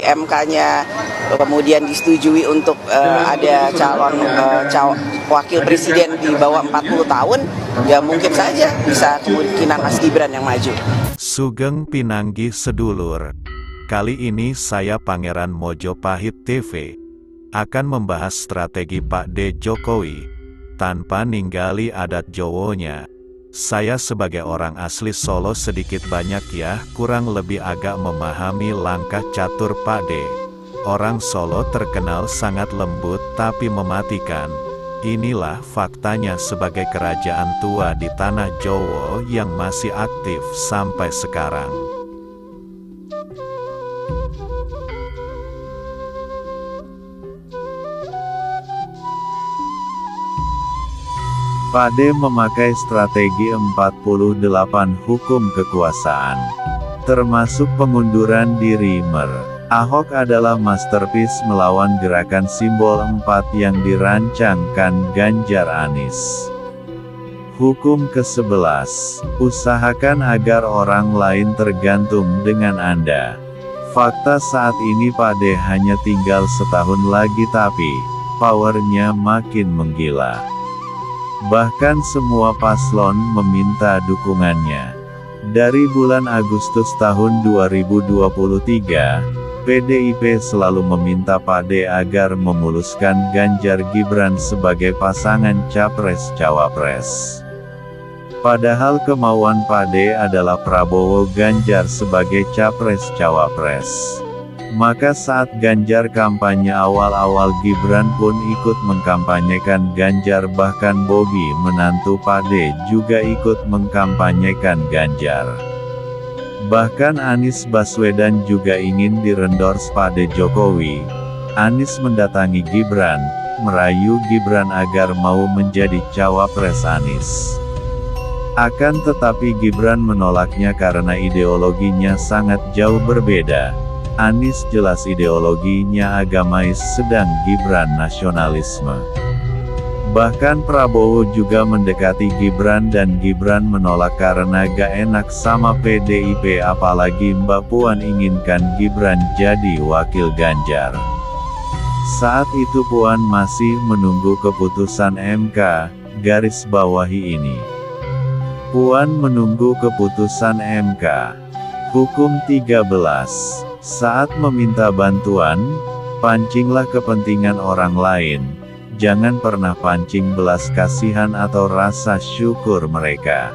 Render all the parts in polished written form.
MK-nya kemudian disetujui untuk ada calon wakil presiden di bawah 40 tahun, ya mungkin saja bisa kemungkinan Mas Gibran yang maju. Sugeng Pinanggih sedulur. Kali ini saya Pangeran Mojopahit TV akan membahas strategi Pak D. Jokowi tanpa ninggali adat Jawonya. Saya sebagai orang asli Solo sedikit banyak ya kurang lebih agak memahami langkah catur Pak D. Orang Solo terkenal sangat lembut tapi mematikan. Inilah faktanya sebagai kerajaan tua di tanah Jawa yang masih aktif sampai sekarang. Pak D memakai strategi 48 hukum kekuasaan, termasuk pengunduran diri Mer. Ahok adalah masterpiece melawan gerakan simbol 4 yang dirancangkan Ganjar Anies. Hukum ke-11, usahakan agar orang lain tergantung dengan Anda. Fakta saat ini Pak D hanya tinggal setahun lagi tapi powernya makin menggila. Bahkan semua paslon meminta dukungannya. Dari bulan Agustus tahun 2023, PDIP selalu meminta Pak D agar memuluskan Ganjar Gibran sebagai pasangan Capres-Cawapres. Padahal kemauan Pak D adalah Prabowo Ganjar sebagai Capres-Cawapres. Maka saat Ganjar kampanye awal-awal Gibran pun ikut mengkampanyekan Ganjar, bahkan Bobi menantu Pak D juga ikut mengkampanyekan Ganjar. Bahkan Anies Baswedan juga ingin direndorse Pak D Jokowi. Anies mendatangi Gibran, merayu Gibran agar mau menjadi cawapres Anies. Akan tetapi Gibran menolaknya karena ideologinya sangat jauh berbeda. Anies jelas ideologinya agamais sedang Gibran nasionalisme. Bahkan Prabowo juga mendekati Gibran dan Gibran menolak karena gak enak sama PDIP, apalagi Mbak Puan inginkan Gibran jadi wakil Ganjar. Saat itu Puan masih menunggu keputusan MK, garis bawahi ini. Puan menunggu keputusan MK. Hukum 13. Saat meminta bantuan, pancinglah kepentingan orang lain. Jangan pernah pancing belas kasihan atau rasa syukur mereka.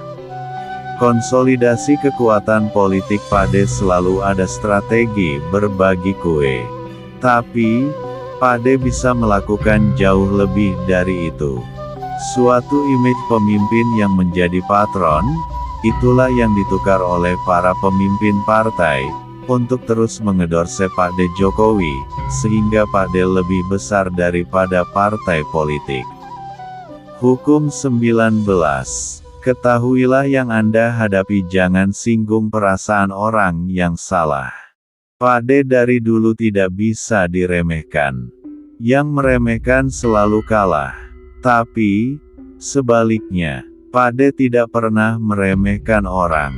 Konsolidasi kekuatan politik Pak D selalu ada strategi berbagi kue. Tapi, Pak D bisa melakukan jauh lebih dari itu. Suatu image pemimpin yang menjadi patron, itulah yang ditukar oleh para pemimpin partai untuk terus mengedorse Pak D Jokowi, sehingga Pak D lebih besar daripada partai politik. Hukum 19. Ketahuilah yang Anda hadapi, jangan singgung perasaan orang yang salah. Pak D dari dulu tidak bisa diremehkan. Yang meremehkan selalu kalah. Tapi, sebaliknya, Pak D tidak pernah meremehkan orang.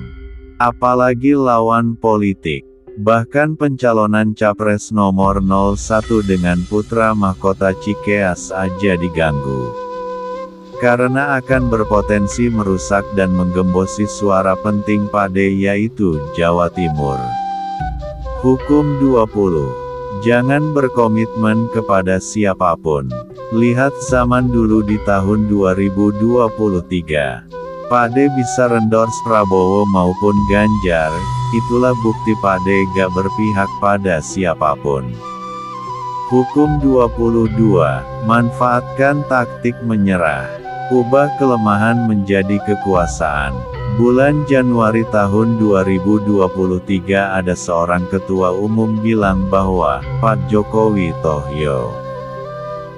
Apalagi lawan politik. Bahkan pencalonan Capres nomor 01 dengan putra mahkota Cikeas aja diganggu. Karena akan berpotensi merusak dan menggembosi suara penting Pak D, yaitu Jawa Timur. Hukum 20. Jangan berkomitmen kepada siapapun. Lihat zaman dulu di tahun 2023. Pak D bisa endorse Prabowo maupun Ganjar, itulah bukti Pak D gak berpihak pada siapapun. Hukum 22. Manfaatkan taktik menyerah. Ubah kelemahan menjadi kekuasaan. Bulan Januari tahun 2023 ada seorang ketua umum bilang bahwa, Pak Jokowi Tohyo.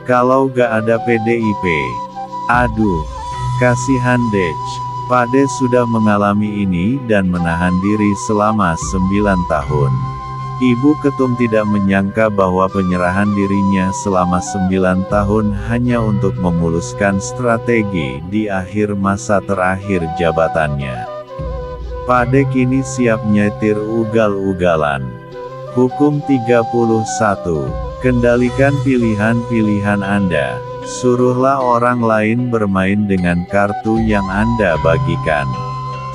Kalau gak ada PDIP. Aduh. Kasihan Dej. Pak D sudah mengalami ini dan menahan diri selama 9 tahun. Ibu Ketum tidak menyangka bahwa penyerahan dirinya selama 9 tahun hanya untuk memuluskan strategi di akhir masa terakhir jabatannya. Pak D kini siap nyetir ugal-ugalan. Hukum 31. Kendalikan pilihan-pilihan Anda. Suruhlah orang lain bermain dengan kartu yang Anda bagikan.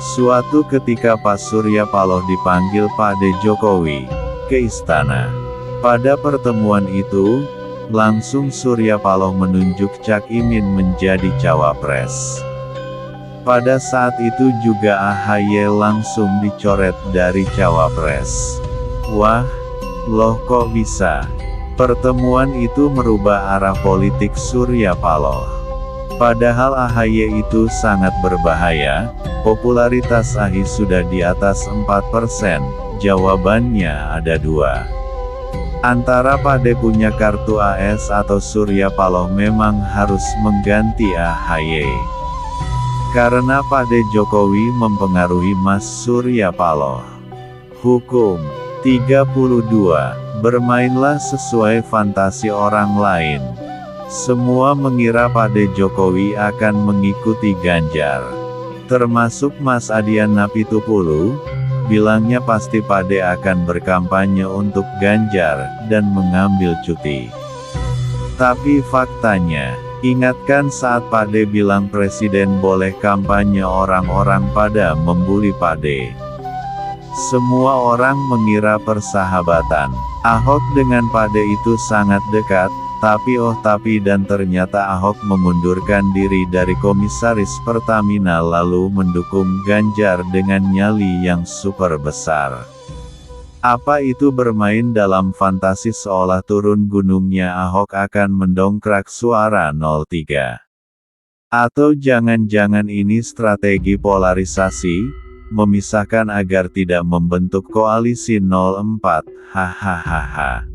Suatu ketika Pak Surya Paloh dipanggil Pak D. Jokowi ke istana. Pada pertemuan itu, langsung Surya Paloh menunjuk Cak Imin menjadi cawapres. Pada saat itu juga AHY langsung dicoret dari cawapres. Wah, loh kok bisa? Pertemuan itu merubah arah politik Surya Paloh. Padahal AHY itu sangat berbahaya, popularitas AHY sudah di atas 4%, jawabannya ada dua. Antara Pak D punya kartu AS atau Surya Paloh memang harus mengganti AHY. Karena Pak D Jokowi mempengaruhi Mas Surya Paloh. Hukum 32. Bermainlah sesuai fantasi orang lain. Semua mengira Pak D Jokowi akan mengikuti Ganjar. Termasuk Mas Adian Napitupulu, bilangnya pasti Pak D akan berkampanye untuk Ganjar, dan mengambil cuti. Tapi faktanya, ingatkan saat Pak D bilang Presiden boleh kampanye, orang-orang pada membuli Pak D. Semua orang mengira persahabatan Ahok dengan Pak D itu sangat dekat, tapi dan ternyata Ahok mengundurkan diri dari Komisaris Pertamina lalu mendukung Ganjar dengan nyali yang super besar. Apa itu bermain dalam fantasi seolah turun gunungnya Ahok akan mendongkrak suara 03? Atau jangan-jangan ini strategi polarisasi? Memisahkan agar tidak membentuk koalisi 04, hahaha.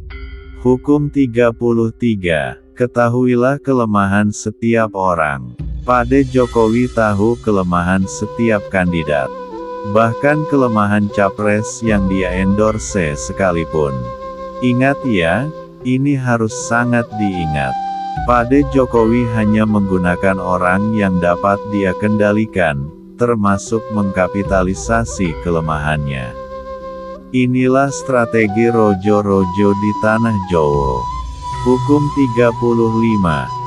Hukum 33. Ketahuilah kelemahan setiap orang. Pak D Jokowi tahu kelemahan setiap kandidat. Bahkan kelemahan capres yang dia endorse sekalipun. Ingat ya, ini harus sangat diingat. Pak D Jokowi hanya menggunakan orang yang dapat dia kendalikan, termasuk mengkapitalisasi kelemahannya. Inilah strategi rojo-rojo di tanah Jawa. Hukum 35.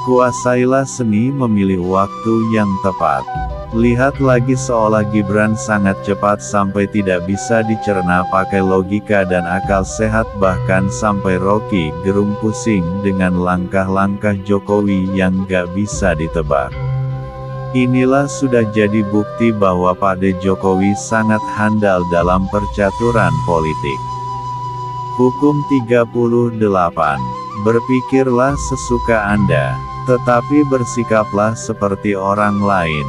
Kuasailah seni memilih waktu yang tepat. Lihat lagi seolah Gibran sangat cepat sampai tidak bisa dicerna pakai logika dan akal sehat, bahkan sampai Rocky Gerung pusing dengan langkah-langkah Jokowi yang gak bisa ditebak. Inilah sudah jadi bukti bahwa Pak D Jokowi sangat handal dalam percaturan politik. Hukum 38. Berpikirlah sesuka Anda, tetapi bersikaplah seperti orang lain.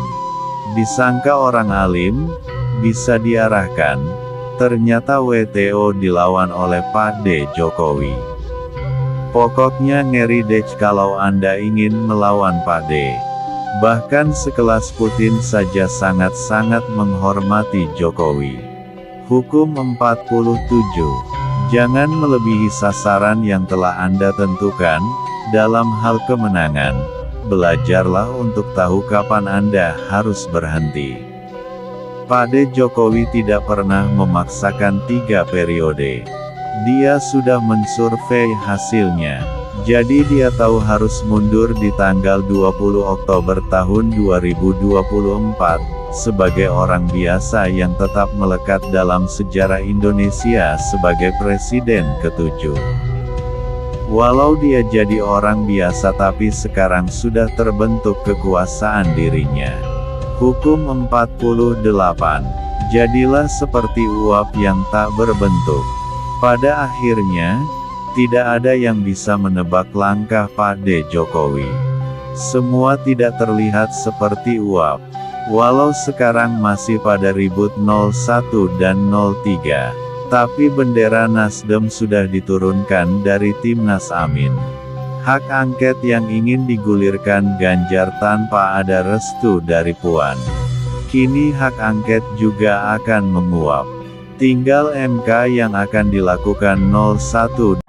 Disangka orang alim, bisa diarahkan, ternyata WTO dilawan oleh Pak D Jokowi. Pokoknya ngeri deh kalau Anda ingin melawan Pak D. Bahkan sekelas Putin saja sangat-sangat menghormati Jokowi. Hukum 47. Jangan melebihi sasaran yang telah Anda tentukan. Dalam hal kemenangan, belajarlah untuk tahu kapan Anda harus berhenti. Pak D Jokowi tidak pernah memaksakan 3 periode. Dia sudah mensurvei hasilnya. Jadi dia tahu harus mundur di tanggal 20 Oktober tahun 2024, sebagai orang biasa yang tetap melekat dalam sejarah Indonesia sebagai Presiden ke-7. Walau dia jadi orang biasa tapi sekarang sudah terbentuk kekuasaan dirinya. Hukum 48. Jadilah seperti uap yang tak berbentuk. Pada akhirnya, tidak ada yang bisa menebak langkah Pak D Jokowi. Semua tidak terlihat seperti uap. Walau sekarang masih pada ribut 01 dan 03. Tapi bendera Nasdem sudah diturunkan dari Timnas Amin. Hak angket yang ingin digulirkan Ganjar tanpa ada restu dari Puan. Kini hak angket juga akan menguap. Tinggal MK yang akan dilakukan 01